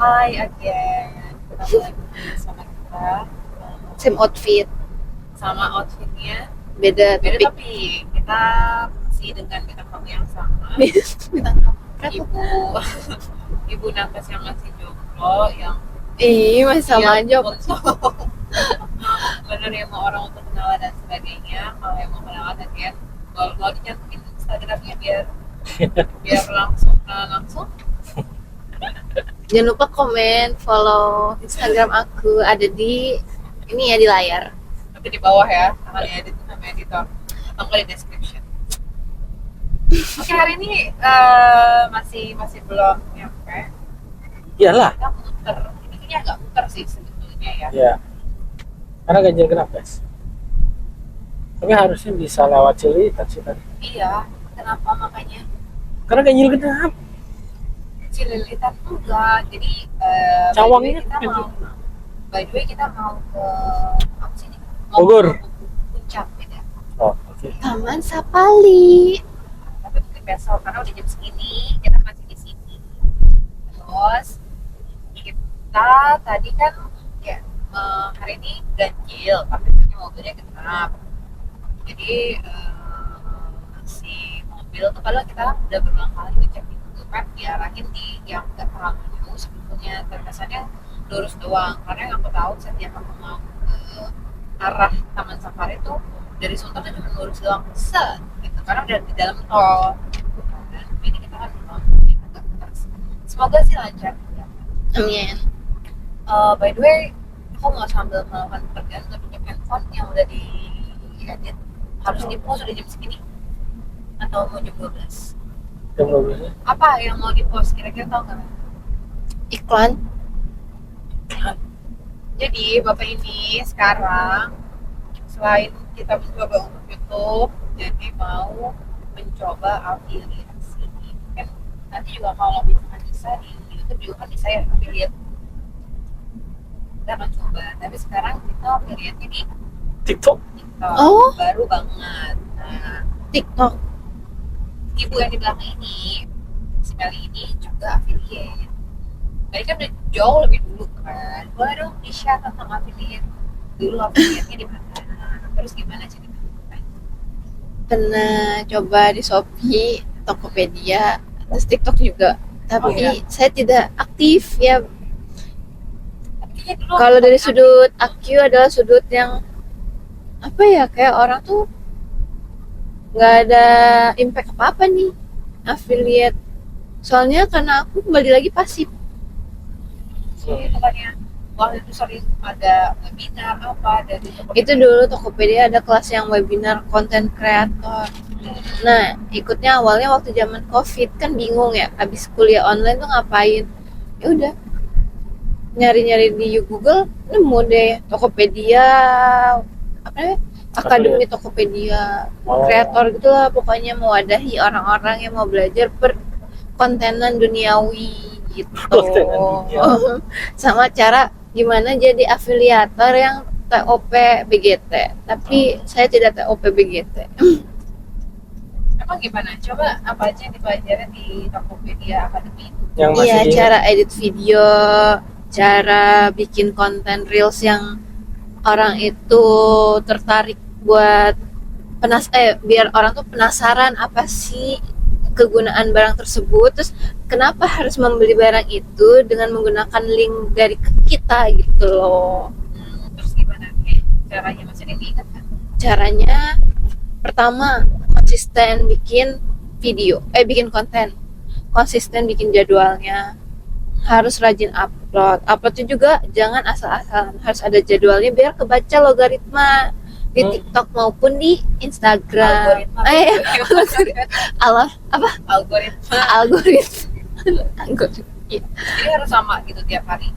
Hai again, ketemu lagi sama kita. Same outfit, Sama outfitnya beda beda topik. tapi kita masih dengan bintang tamu yang sama. Bintang tamu. Ibu Ibu Nakas yang masih jomblo, yang Masih sama aja. untuk menerima orang untuk kenalan dan sebagainya. Kalau yang mau kenalan ya, mau dicantumin Instagramnya biar langsung langsung. Jangan lupa komen, follow Instagram aku ada di ini ya di layar. Tapi di bawah ya, sama di edit sama editor atau enggak di description. Oke, hari ini masih belum nyampe. Iyalah. Kita muter. Ini agak muter sih sebetulnya ya. Ya. Karena ganjil genap, guys. Tapi harusnya bisa lewat Cililitan sih tadi. Iya, kenapa makanya Karena ganjil genap. Cililitan enggak. Jadi Cawangnya by the way kita mau ke apa sih ini? Bogor. Ke Puncak ya. Oh, oke. Taman Sapali. Tapi mungkin besok karena udah jam segini kita masih di sini. Terus kita tadi kan ya hari ini ganjil tapi ternyata mobilnya genap. Jadi si mobil tuh padahal kita udah berulang kali ngecek di Google Map diarahin di yang nggak terlalu jauh sebetulnya, terkesannya lurus doang. Karena yang aku tahu setiap aku mau ke arah Taman Safari tuh dari Sunter tuh cuma lurus doang set gitu karena udah di dalam tol gitu kan. Tapi ini kita kan belum agak putar. Semoga sih lancar ya. Amin. By the way, aku mau sambil melakukan pekerjaan untuk pinjam handphone yang udah di edit harus di post udah jam segini atau mau jam 12. Jam 12 Apa yang mau di post kira-kira tau nggak? Iklan. Jadi bapak ini sekarang selain kita mencoba untuk YouTube, jadi mau mencoba afiliasi. Kan nanti juga kalau misalkan bisa di YouTube juga kan bisa ya affiliate. Kita akan coba. Tapi sekarang kita affiliate-nya di TikTok. TikTok. Oh. Baru banget. Nah, TikTok. ibu yang di belakang ini, si Meli ini juga affiliate. Tadi kan udah jauh lebih dulu kan. Boleh dong di-share tentang affiliate. Dulu affiliate-nya di mana? Terus gimana ceritanya? Pernah coba di Shopee, Tokopedia, terus TikTok juga. Tapi Oh, iya. saya tidak aktif ya. Kayaknya dulu Kalau dari sudut aku adalah sudut yang apa ya, kayak orang tuh nggak ada impact apa-apa nih affiliate. Soalnya karena aku kembali lagi pasif. sih bukannya waktu itu sering ada webinar apa dari Itu dulu Tokopedia ada kelas yang webinar konten kreator. Nah, ikutnya awalnya waktu zaman COVID kan bingung ya, habis kuliah online tuh ngapain? Ya udah, nyari-nyari di Google, nemu deh Tokopedia, apa namanya? Akademi Tokopedia, Oh. kreator gitulah, pokoknya mewadahi orang-orang yang mau belajar perkontenan duniawi gitu. Kontenan duniawi. Sama cara gimana jadi afiliator yang TOP BGT, tapi saya tidak TOP BGT. emang gimana? Coba apa aja yang dipelajari di Tokopedia Academy itu? Yang masih Iya, diingat. cara edit video, cara bikin konten reels yang orang itu tertarik buat biar orang tuh penasaran apa sih kegunaan barang tersebut, terus kenapa harus membeli barang itu dengan menggunakan link dari kita gitu loh. Terus gimana? Caranya masih diingat kan? Caranya pertama konsisten bikin video, bikin konten, konsisten bikin jadwalnya, harus rajin uploadnya juga jangan asal-asalan, harus ada jadwalnya biar kebaca logaritma di TikTok maupun di Instagram. Algoritma. Apa Algoritma. algoritma. Jadi harus sama gitu tiap hari.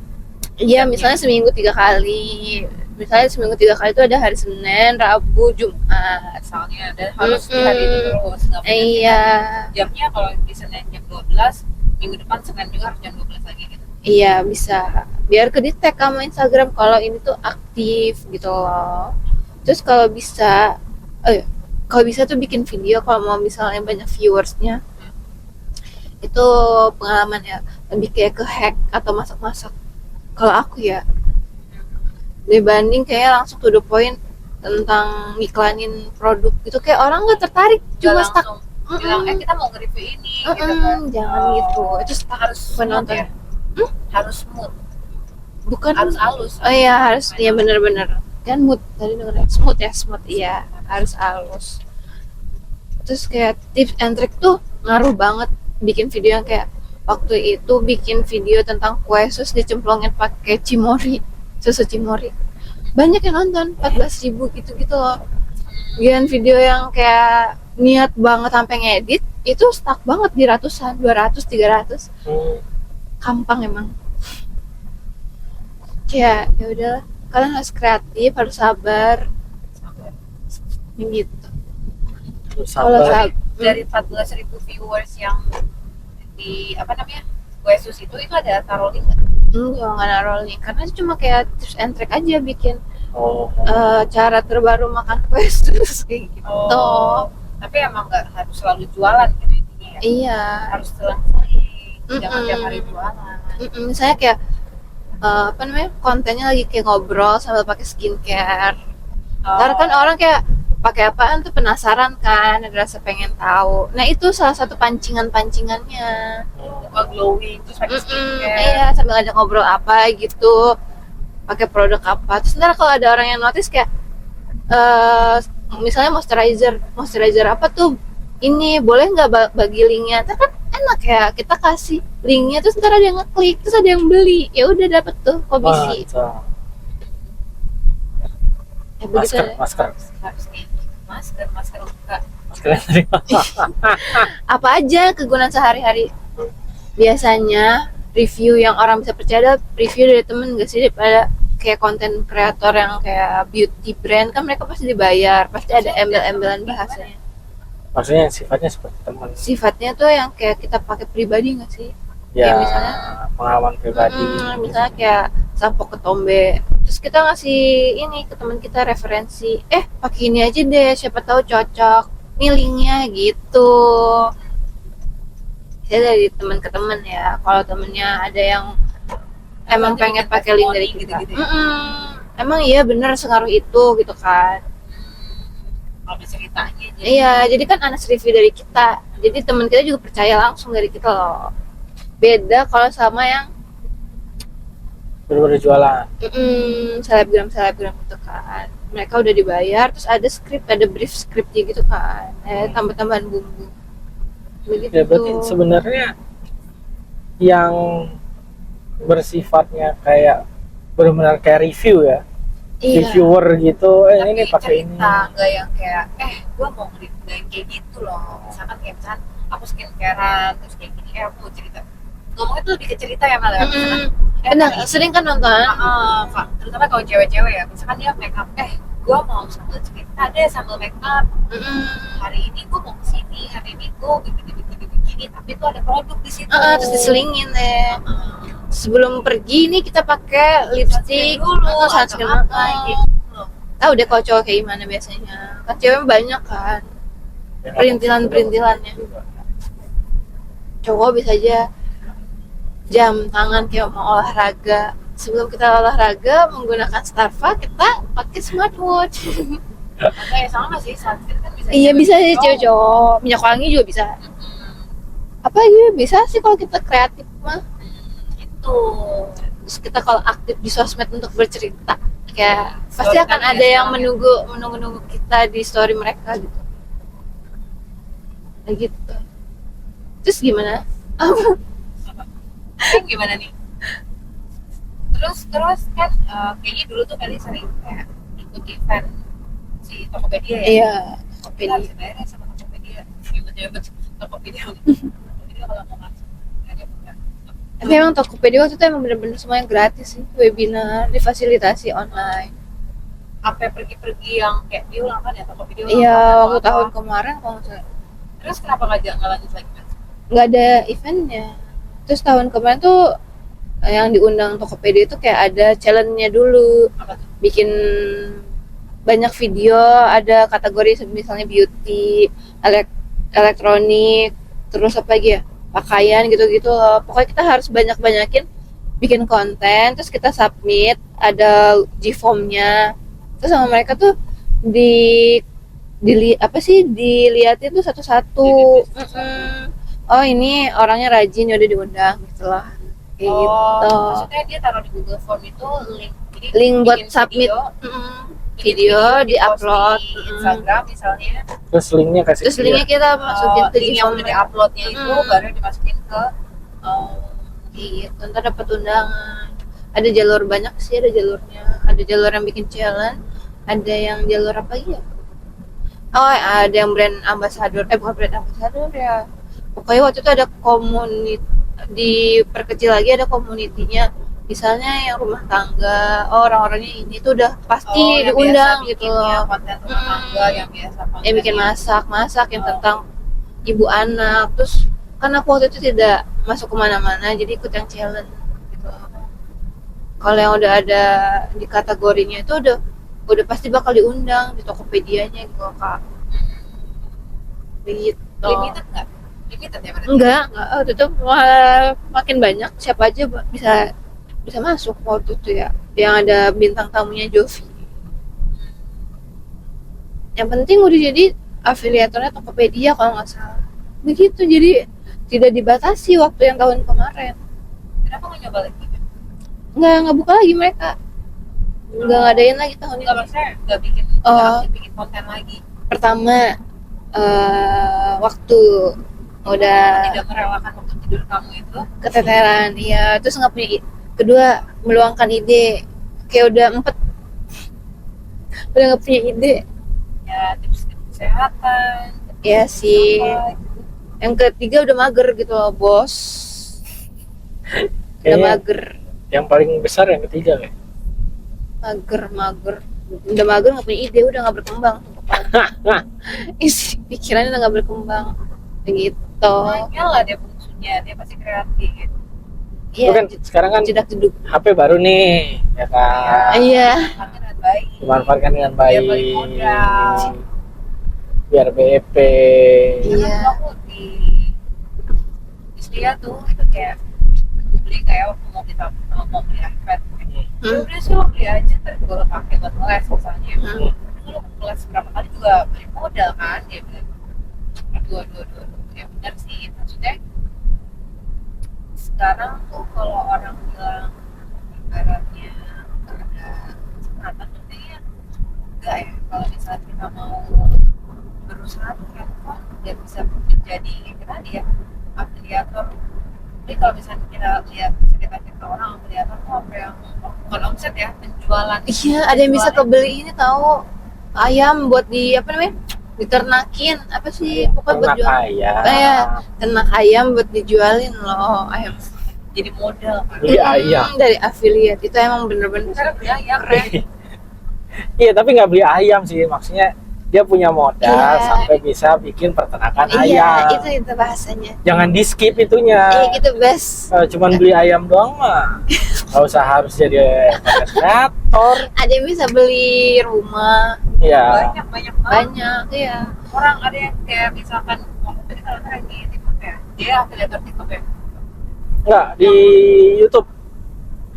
Iya, misalnya seminggu 3 kali. Misalnya seminggu 3 kali itu ada hari Senin, Rabu, Jumat. Misalnya dan harus di hari itu terus. Nggak boleh Iya. jamnya kalau di Senin jam 12, minggu depan Senin juga harus jam 12 lagi gitu. Iya, bisa. Biar kedetek sama Instagram kalau ini tuh aktif gitu loh. Terus kalau bisa tuh bikin video kalau mau misalnya banyak viewersnya. Itu pengalaman ya. lebih kayak ke hack atau masak-masak kalau aku ya, dibanding kayak langsung to the point tentang iklanin produk gitu. Kayak orang nggak tertarik, cuma Nggak stuck. langsung bilang kita mau nge-review ini gitu kan. Jangan gitu, itu stuck Harus smooth penonton. ya. Harus smooth, Bukan harus halus. oh iya harus, ya bener-bener kan mood tadi dengerin smooth ya, smooth iya harus halus. Terus kayak tips and trick tuh ngaruh banget bikin video yang kayak waktu itu bikin video tentang kue sus dicemplungin pakai cimori, susu cimori, banyak yang nonton 14.000 gitu-gitu loh. Bikin video yang kayak niat banget sampai ngedit itu stuck banget di ratusan, 200, 300. Gampang emang. Kayak ya udahlah, kalian harus kreatif, harus sabar gitu. Kalau Sabar. Dari 14.000 viewers yang di apa namanya Wesus itu ada taruh link nggak? Enggak, nggak naruh link karena itu cuma kayak tips and trick aja bikin Oh, cara terbaru makan kue sus kayak gitu. Tapi emang nggak harus selalu jualan gitu intinya ya. Iya. Harus selang-seling, jangan tiap hari jualan. Misalnya kayak apa namanya kontennya lagi kayak ngobrol sambil pakai skincare. Ntar kan orang kayak pakai apaan tuh penasaran kan, ada rasa pengen tahu. Nah itu salah satu pancingannya. Glowing terus pakai skincare. Iya, sambil ngajak ngobrol apa gitu, pakai produk apa. Terus ntar kalau ada orang yang notice kayak misalnya moisturizer apa tuh ini, boleh nggak bagi linknya? Ntar kan enak ya, kita kasih linknya terus ntar ada yang ngeklik terus ada yang beli, ya udah dapet tuh komisi. mantap. Ya begitu deh. Masker. Harus kayak gitu. Masker buka. Masker yang tadi. Apa aja kegunaan sehari-hari. Biasanya review yang orang bisa percaya adalah review dari temen, gak sih, daripada kayak konten kreator yang kayak beauty brand. Kan mereka pasti dibayar, pasti ada embel-embelan bahasanya. Maksudnya yang sifatnya seperti teman. Sifatnya tuh yang kayak kita pakai pribadi gak sih? Ya, Kayak misalnya pengalaman pribadi. Misalnya kayak sampo ketombe, terus kita ngasih ini ke teman kita referensi, pakai ini aja deh, siapa tahu cocok, nih linknya gitu. Saya dari teman ke teman ya, kalau temennya ada yang emang pengen pakai link dari kita, gitu-gitu ya? emang iya bener sengaruh itu gitu kan. Kalau ceritanya aja. Iya, jadi kan anas review dari kita, jadi teman kita juga percaya langsung dari kita loh. Beda kalau sama yang Bener-bener jualan. selebgram gitu kan, mereka udah dibayar terus ada skrip, ada brief skripnya gitu kan, tambah-tambahan bumbu begitu. Ya berarti sebenarnya yang bersifatnya kayak benar-benar kayak review ya, iya. reviewer gitu. Tapi Ini pakai ini. cerita, nggak yang kayak gue mau nge-review kayak gitu loh. Misalkan kayak aku skincarean terus kayak gini, aku mau cerita. Ngomongnya tuh lebih ke cerita ya malah. Benar, sering kan nonton. Terutama kalau cewek-cewek ya, misalkan dia make up, gue mau sambil cerita deh sambil make up. Hari ini gue mau kesini, hari ini gue begini, tapi tuh ada produk di situ. Terus diselingin deh. Sebelum pergi nih kita pakai lipstick dulu, sunscreen atau apa, kayak gitu. Tahu deh kalau cowok kayak gimana biasanya. Kan cewek banyak kan perintilan-perintilannya. Cowok bisa aja jam tangan kayak mau olahraga, sebelum kita olahraga menggunakan Starva kita pakai smartwatch. Atau ya sama sih, sunscreen kan bisa. Iya bisa sih cowok, minyak wangi juga bisa. Apa juga bisa sih kalau kita kreatif mah. Itu. Terus kita kalau aktif di sosmed untuk bercerita, kayak pasti Story akan kan ada ya, yang menunggu kita di story mereka gitu. Kayak gitu. Terus gimana? Gimana nih? Terus kan kayaknya dulu tuh kali sering kayak ikut event si Tokopedia ya. Iya, Kita Tokopedia. harus bayar sama Tokopedia. Nyebut Tokopedia. Tokopedia kalau mau masuk nggak ada bukan. Tapi emang Tokopedia waktu itu emang bener-bener semuanya gratis sih, webinar, difasilitasi online. Sampai pergi-pergi yang kayak dia ulang kan ya Tokopedia. Iya, waktu tahun kemarin kalau nggak salah Terus kenapa nggak lanjut lagi kan? nggak ada eventnya. Terus tahun kemarin tuh yang diundang Tokopedia itu kayak ada challenge-nya dulu, Apa tuh? bikin banyak video, ada kategori misalnya beauty, elektronik, terus apa lagi ya, pakaian gitu-gitu loh. Pokoknya kita harus banyak-banyakin bikin konten, terus kita submit, ada G-form-nya. Terus sama mereka tuh dilihatin tuh satu-satu. Oh ini orangnya rajin, udah diundang gitu lah. Kayak gitu. Maksudnya dia taruh di Google Form itu link. Jadi Link buat bikin submit video di-upload di Instagram misalnya. Terus linknya kasih Terus linknya kita masukin ke link yang udah di-uploadnya itu baru dimasukin ke gitu, ntar dapat undangan. Ada jalur banyak sih, ada jalurnya. Ada jalur yang bikin challenge, ada yang jalur apa lagi ya? Oh, ada yang brand ambassador. Bukan brand ambassador ya. Pokoknya waktu itu ada diperkecil lagi, ada komunitinya. Misalnya yang rumah tangga, orang-orangnya ini tuh udah pasti diundang gitu loh. Konten rumah tangga yang biasa Yang bikin masak yang tentang ibu anak. Terus kan aku waktu itu tidak masuk kemana-mana, jadi ikut yang challenge gitu. Kalau yang udah ada di kategorinya itu udah pasti bakal diundang di Tokopedia-nya gitu Kak. Begitu. Limited nggak? Limited ya berarti? Enggak, waktu itu makin banyak, siapa aja bisa masuk waktu itu ya. Yang ada bintang tamunya Jovi. Yang penting udah jadi afiliatornya Tokopedia kalau nggak salah. Begitu, jadi tidak dibatasi waktu yang tahun kemarin. Kenapa nggak nyoba lagi? Nggak buka lagi mereka. Nggak ngadain lagi tahun ini. Nggak, maksudnya nggak bikin bikin konten lagi. Pertama, waktu udah Tidak merelakan waktu tidur kamu itu. keteteran, iya. Terus nggak punya. Kedua, meluangkan ide. Kayak udah nggak punya ide. Ya tips-tips kesehatan. Ya sih. Apa, gitu. Yang ketiga udah mager gitu loh, bos. Udah Kayaknya mager. yang paling besar yang ketiga kayak. Mager. Udah mager, nggak punya ide, udah nggak berkembang. Isi pikirannya udah nggak berkembang. Begitu. Nanya lah dia bungsunya, dia pasti kreatif. Itu kan Iya, sekarang kan jedak jeduk. HP baru nih, ya kan. Iya. Manfaatkan dengan baik. Dimanfaatkan dengan Biar baik. balik modal. Biar BEP. Iya. Karena aku di Istia tuh itu kayak beli kayak waktu mau beli iPad. Udah sih lo beli aja, ntar gue lo pakai buat les misalnya. Lo les berapa kali juga balik modal kan, dia bilang. Aduh. Ya benar sih, maksudnya sekarang tuh kalau orang bilang ibaratnya nggak ada kesempatan, artinya enggak ya. Kalau misalnya kita mau berusaha tuh handphone nggak bisa menjadi kita tadi ya afiliator. Jadi kalau misalnya kita lihat, bisa kita cek ke orang afiliator tuh apa yang bukan omset ya, penjualan. Iya, ada yang bisa kebeli ini tahu ayam buat diternakin apa sih, pokoknya buat Ternak jual. ayam. Kayak ternak ayam buat dijualin loh, ayam. Jadi modal kan. Beli ayam. Dari affiliate itu emang bener-bener Karena beli ayam keren. Iya, tapi nggak beli ayam sih, maksudnya dia punya modal Iya. sampai bisa bikin peternakan Iya, ayam. itu bahasanya. Jangan di skip itunya. Iya gitu best. Cuman beli ayam doang mah nggak usah harus jadi kreator. Ada yang bisa beli rumah, Iya. banyak banyak ya. orang. Ada yang kayak misalkan tadi kalau lagi TikTok ya, dia afiliator TikTok ya. Nggak di YouTube.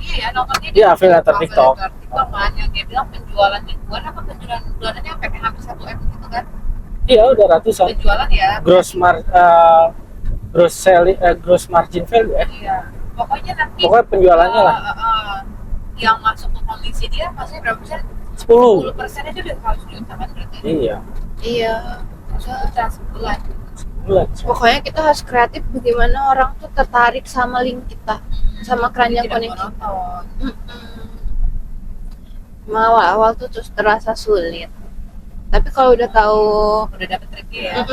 Iya ya, nontonnya Dia afiliator TikTok. TikTok kan, yang dia bilang penjualan mingguan apa penjualan bulanannya sampai hampir 1 M gitu kan. Iya, udah ratusan. Penjualan ya. Gross margin value ya. Iya. Pokoknya nanti Pokoknya penjualannya lah. yang masuk ke komisi dia pasti berapa persen? 10. 10% aja udah harus diutamakan berarti. Iya. Iya. Sudah sebulan. Bulan. Pokoknya kita harus kreatif bagaimana orang tuh tertarik sama link kita, sama keranjang Tidak kuning kita. monoton. Awal-awal tuh terus terasa sulit. Tapi kalau udah tahu, Udah dapet triknya ya.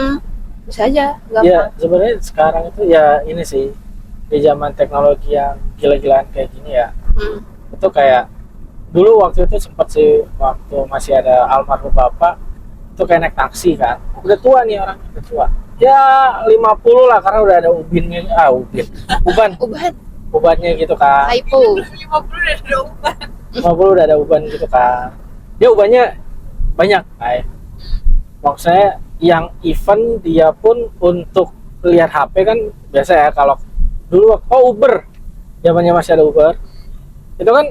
bisa aja, Ya, gampang. sebenarnya sekarang itu ya ini sih di zaman teknologi yang gila-gilaan kayak gini ya. Hmm. Itu kayak dulu waktu itu sempat sih waktu masih ada almarhum bapak itu kayak naik taksi kan. Udah tua nih orang, udah tua. Ya 50 lah karena udah ada ubinnya, ubannya gitu kan. Typo. 50 udah ada uban. 50 udah ada uban gitu kan. Dia ubannya banyak kayak. Maksudnya yang event dia pun untuk lihat HP kan biasa ya, kalau dulu Uber, zamannya masih ada Uber, itu kan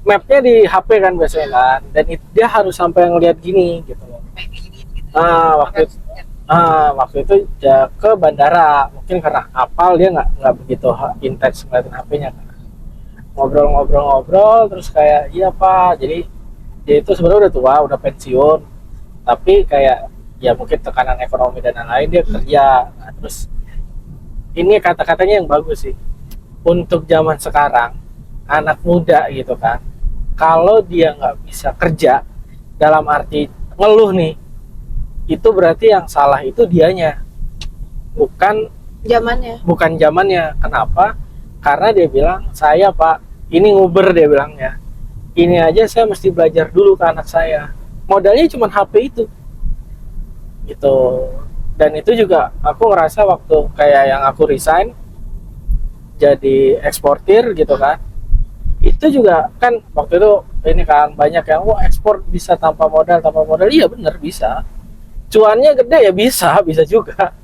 mapnya di HP kan biasanya kan, dan dia harus sampai ngeliat gini gitu loh. Kayak gini gitu. Waktu itu ya ke bandara, mungkin karena hafal dia nggak begitu intens ngeliatin HP-nya kan. Ngobrol terus kayak iya Pak, jadi dia itu sebenarnya udah tua, udah pensiun, tapi kayak ya mungkin tekanan ekonomi dan lain-lain dia kerja. Nah, terus ini kata-katanya yang bagus sih untuk zaman sekarang, anak muda gitu kan, kalau dia nggak bisa kerja, dalam arti ngeluh nih, itu berarti yang salah itu dianya, bukan zamannya. Kenapa? Karena dia bilang, saya Pak, ini nguber, dia bilangnya, ini aja saya mesti belajar dulu ke anak saya, modalnya cuma HP itu gitu. Dan itu juga aku ngerasa waktu kayak yang aku resign jadi eksportir gitu kan, itu juga kan waktu itu ini kan banyak yang wah ekspor bisa tanpa modal. Iya bener bisa, cuannya gede ya, bisa juga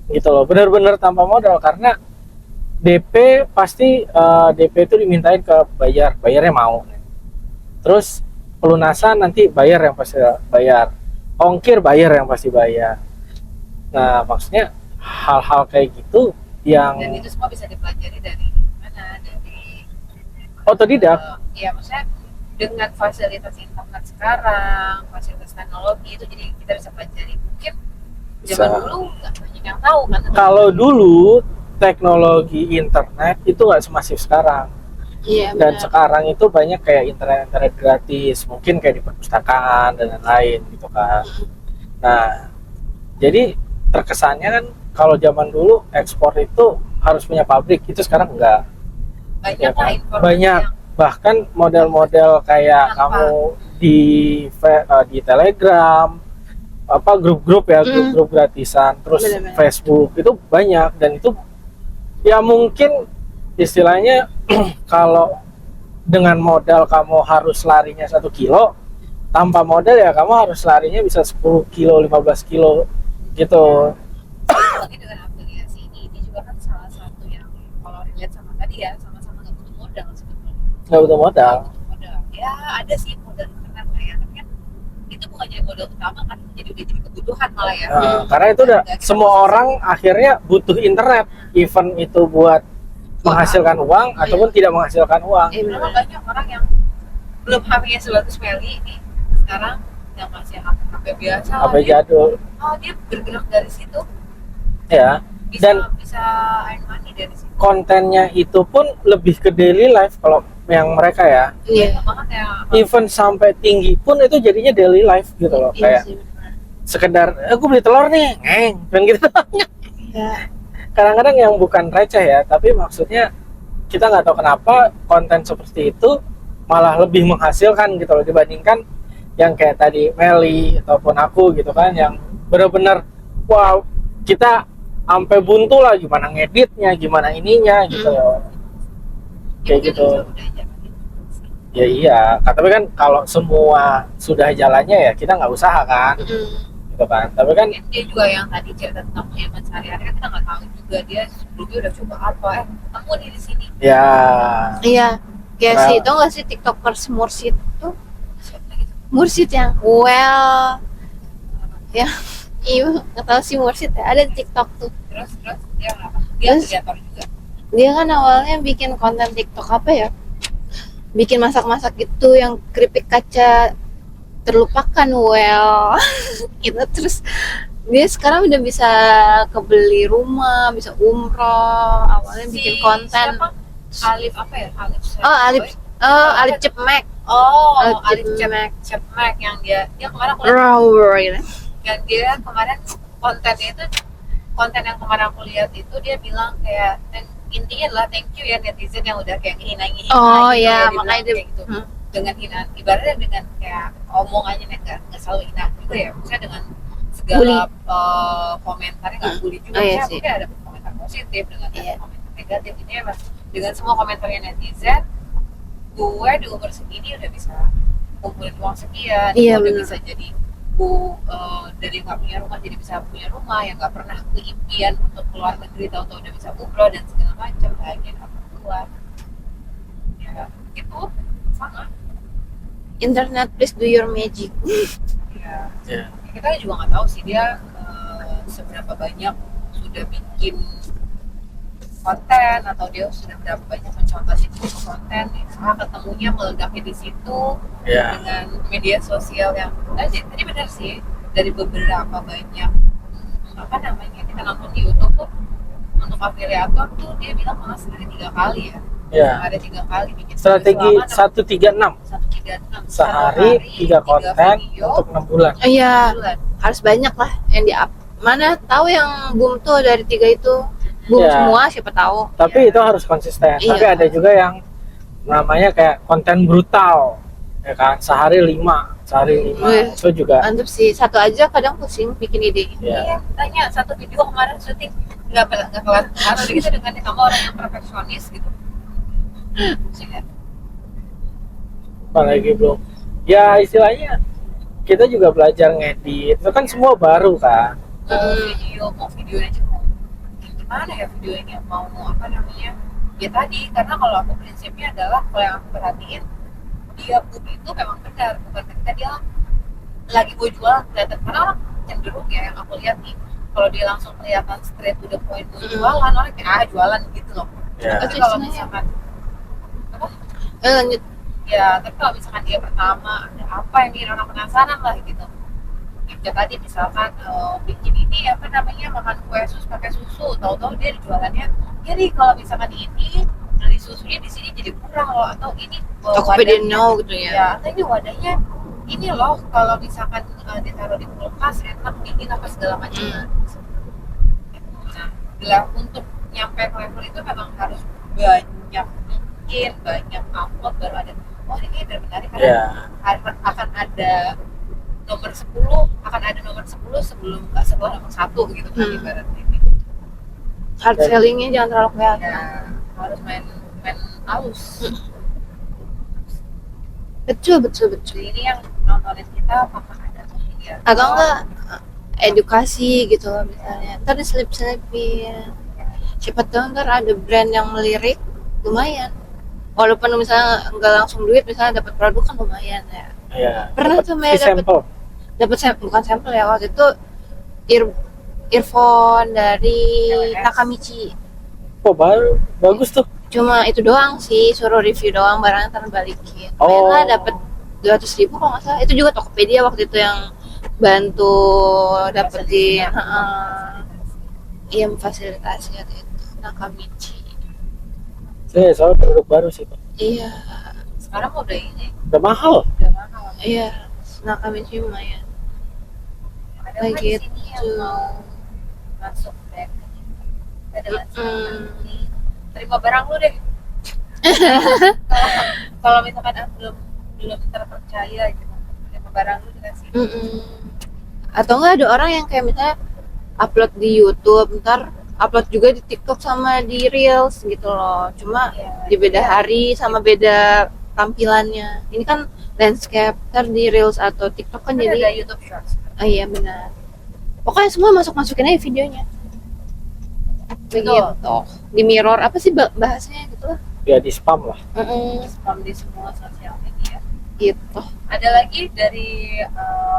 gitu loh, bener-bener tanpa modal. Karena DP pasti DP itu dimintain ke bayarnya mau, terus pelunasan nanti bayar yang pasti bayar, ongkir bayar yang pasti bayar. Nah maksudnya hal-hal kayak gitu yang Dan itu semua bisa dipelajari dari mana? Dari otodidak. ya maksudnya dengan fasilitas internet sekarang, fasilitas teknologi itu, jadi kita bisa pelajari. Mungkin zaman Bisa. dulu nggak banyak yang tahu kan. Kalau dulu teknologi internet itu nggak semasif sekarang, Iya, dan benar. sekarang itu banyak kayak internet gratis, mungkin kayak di perpustakaan dan lain-lain gitu kan. Nah jadi terkesannya kan kalau zaman dulu ekspor itu harus punya pabrik, itu sekarang enggak. Banyak Ya lah kan? informasi Banyak, yang bahkan model-model kayak Apa? kamu di Telegram, apa grup-grup ya, grup-grup gratisan, terus Benar-benar. Facebook itu banyak. Dan itu ya mungkin istilahnya kalau dengan modal kamu harus larinya 1 kilo, tanpa modal ya kamu harus larinya bisa 10 kilo, 15 kilo gitu. lagi dengan aplikasi ini juga kan salah satu yang kalau relate sama tadi ya, sama-sama nggak butuh modal sebetulnya. Nggak butuh modal. Nggak butuh modal. Ya ada sih modal internet lah ya, tapi kan itu bukan jadi modal utama kan, udah jadi kebutuhan malah ya. Karena itu udah Nggak kita semua bisa- orang akhirnya butuh internet, even itu buat menghasilkan uang ataupun tidak menghasilkan uang. Iya, Memang benar. banyak orang yang belum HP-nya sebagus Meli ini sekarang, yang masih HP biasa lah, HP jadul dia bergerak dari situ, ya. bisa Dan bisa earn money dari situ. kontennya itu pun lebih ke daily life kalau yang mereka ya. Iya. Banget ya. Even sampai tinggi pun itu jadinya daily life gitu loh. Iya Kayak sih, benar. sekedar aku beli telur nih, kan gitu. Ya, Kadang-kadang yang bukan receh ya, tapi maksudnya kita nggak tahu kenapa konten seperti itu malah lebih menghasilkan gitu loh, dibandingkan yang kayak tadi Meli ataupun aku gitu kan, yang benar-benar wow, kita sampai buntu lah gimana ngeditnya, gimana ininya gitu loh. Kayak Itu gitu. kan udah jalan gitu. Ya iya, tapi kan kalau semua sudah jalannya ya kita nggak usaha kan, gitu kan. Tapi kan Mungkin dia juga yang tadi cerita tentang penyaman sehari-hari kan kita nggak tahu juga dia sebelumnya udah coba apa, ketemu nih di sini. ya iya. Kayak Nah. sih, tau gak sih tiktokers Mursid tuh? Siapa gitu. Mursid yang ya, iya nggak tahu sih Mursid ya, ada di TikTok tuh. Terus dia apa? Dia Terus? kreator juga. Dia kan awalnya bikin konten TikTok apa ya? Bikin masak-masak itu yang keripik kaca terlupakan gitu. Terus dia sekarang udah bisa kebeli rumah, bisa umroh. Awalnya bikin konten. Siapa? Alif apa ya? Alif. Alif Cepmek. Oh, Alif Alif Cepmek yang dia kemarin aku Rawr gitu. yang dia kemarin kontennya itu, konten yang kemarin aku lihat itu dia bilang kayak, dan intinya adalah thank you ya netizen yang udah kayak ngehina Oh gitu iya, ya, dia makanya bilang dia kayak gitu. Hmm. Dengan hinaan, ibaratnya dengan kayak omongannya nggak selalu hina juga ya, maksudnya dengan segala Bully. komentarnya nggak bully juga, Oh, iya maksudnya sih. mungkin ada komentar positif dengan Iya. komentar negatif, ini ya dengan semua komentarnya netizen, gue di umur segini udah bisa kumpulin uang sekian, Iya, gue udah bener. bisa jadi dari nggak punya rumah jadi bisa punya rumah, yang nggak pernah keimpian untuk keluar negeri tahu-tahu udah bisa umroh dan segala macam, bahagia apa keluar ya itu sama Internet, please do your magic. ya. Ya. Kita juga nggak tahu sih dia seberapa banyak sudah bikin konten atau dia sudah berapa banyak mencontoh situ konten ya. Ketemunya meledaknya di situ Ya. dengan media sosial yang tadi benar sih, dari beberapa banyak apa namanya kita nonton di YouTube tuh untuk afiliator tuh dia bilang malah sehari 3 kali ya. Ya. Ada 3 kali bikin Strategi selama 136 136 sehari 3 konten video, untuk 6 bulan. Iya, bulan. harus banyak lah yang di up. Mana tahu yang boom tuh dari 3 itu boom Ya. semua, siapa tahu. Tapi Ya. itu harus konsisten. Iya. Tapi ada juga yang namanya kayak konten brutal, ya kan, sehari 5 Wih. itu juga. Mantep sih, satu aja kadang pusing bikin ide. Ya. Iya, tanya satu video kemarin syuting nggak kelar. Atau gitu dengan kamu orang yang perfeksionis gitu. Pusing ya. Apalagi belum, ya istilahnya kita juga belajar ngedit, itu kan semua baru kan. Mau video aja mau gimana ya videonya, mau apa namanya ya tadi, karena kalau aku prinsipnya adalah kalau yang aku perhatiin dia boom itu memang benar, bukan ketika dia lagi mau jual kelihatan, karena orang cenderung ya yang aku lihat nih kalau dia langsung kelihatan straight to the point mau jualan, orang kayak jualan gitu loh. Ya. Tapi kalau misalkan apa Lanjut. ya, tapi kalau misalkan dia pertama ada apa yang bikin orang penasaran lah gitu ya tadi misalkan bikin ini apa namanya makan kue sus pakai susu, tahu-tahu dia jualannya jadi kalau misalkan ini beli susunya di sini jadi kurang loh, atau ini Tokopedia no gitu ya. ya atau ini wadahnya ini loh kalau misalkan ditaruh di kulkas enak dingin apa segala macam. Nah, bila untuk nyampe ke level itu memang harus banyak bikin, banyak upload baru ada oh ini benar-benar karena Ya. akan ada nomor 10 akan ada nomor 10 sebelum setelah nomor 1 gitu kan ibaratnya gitu. Hard sellingnya jangan terlalu kelihatan. Ya harus main halus. Betul. Jadi ini yang nontonin kita apakah ada ya Atau enggak edukasi gitu loh misalnya. Ntar diselip-selipin. Siapa tahu ntar ada brand yang melirik, lumayan. Walaupun misalnya nggak langsung duit, misalnya dapat produk kan lumayan ya. Ya. Pernah tuh Maya sampel. bukan sampel ya, waktu itu earphone dari LS. Nakamichi. Oh baru, bagus tuh. Cuma itu doang sih, suruh review doang, barangnya ntar balikin. Oh. Lumayan lah, dapet 200.000 kalau nggak salah. Itu juga Tokopedia waktu itu yang bantu dapetin, iya memfasilitasi waktu itu Nakamichi. Saya soal produk baru sih, Pak. Iya, sekarang udah ini Udah mahal. udah mahal. iya, Nakamichi lumayan. Ada Kayak nggak di sini gitu. yang mau masuk back ada nggak sih? Mm-mm. Terima barang lu deh. Kalau misalkan belum terpercaya gitu, terima barang lu dikasih. Atau enggak ada orang yang kayak misalnya upload di YouTube, ntar upload juga di TikTok sama di Reels gitu loh. Cuma Iya, di beda iya. hari sama beda tampilannya. Ini kan landscape, ntar di Reels atau TikTok kan Kan ada jadi. YouTube Shorts. Oh iya benar. Pokoknya semua masukin aja videonya. Begitu. Di mirror apa sih bahasanya gitu lah. Ya di spam lah. Spam di semua sosial media. Gitu. Ada lagi dari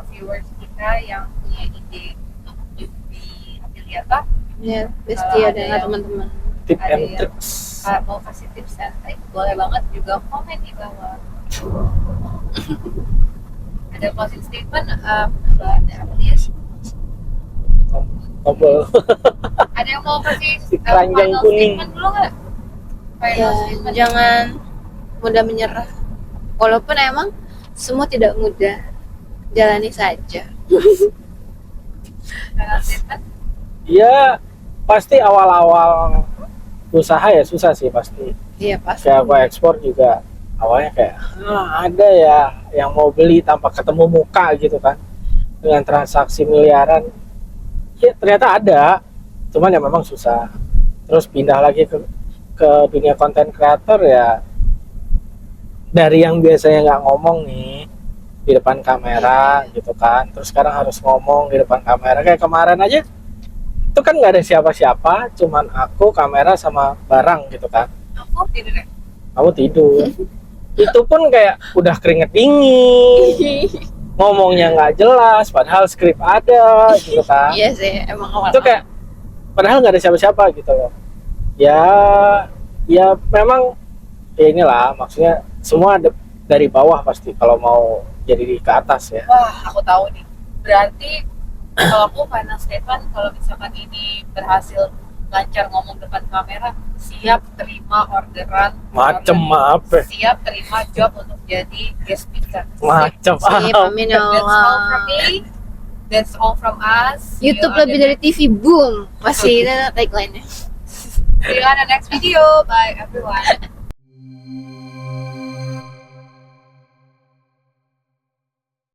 viewers kita yang punya ide untuk jadi afiliator, Ya, besti Kalau ada ada nggak yang- teman-teman? Tip Ada and yang- tricks. mau kasih tips and trik, boleh banget juga komen di bawah. Ada closing statement, ada apa dia? Tombol. Ada yang mau kasih Si keranjang final kuning. statement dulu nggak? Final Ya, statement. jangan mudah menyerah. Walaupun emang semua tidak mudah, jalani saja. Final statement. Ya pasti awal-awal usaha ya susah sih pasti. Iya pasti. Kayak aku ekspor juga awalnya kayak ada ya yang mau beli tanpa ketemu muka gitu kan, dengan transaksi miliaran. Ya ternyata ada, cuman ya memang susah. Terus pindah lagi ke dunia konten kreator ya, dari yang biasanya nggak ngomong nih di depan kamera gitu kan, terus sekarang harus ngomong di depan kamera. Kayak kemarin aja itu kan nggak ada siapa-siapa, cuman aku, kamera, sama barang gitu kan. Aku tidur deh. Kamu tidur. Itu pun kayak udah keringet dingin, ngomongnya nggak jelas, padahal skrip ada gitu kan. Iya sih, emang awal. Itu kayak padahal nggak ada siapa-siapa gitu loh. Ya, ya memang ya inilah, maksudnya semua dari bawah pasti kalau mau jadi ke atas ya. Wah, aku tahu nih. Berarti kalau aku final statement, kalau misalkan ini berhasil lancar ngomong depan kamera, siap terima orderan, Macem apa? siap terima job untuk jadi guest speaker. Macem Sip, apa? amin ya That's all from Allah. me. That's all from us. YouTube See you on lebih the dari TV, boom. Masih tagline-nya. See you on the next video. Bye everyone.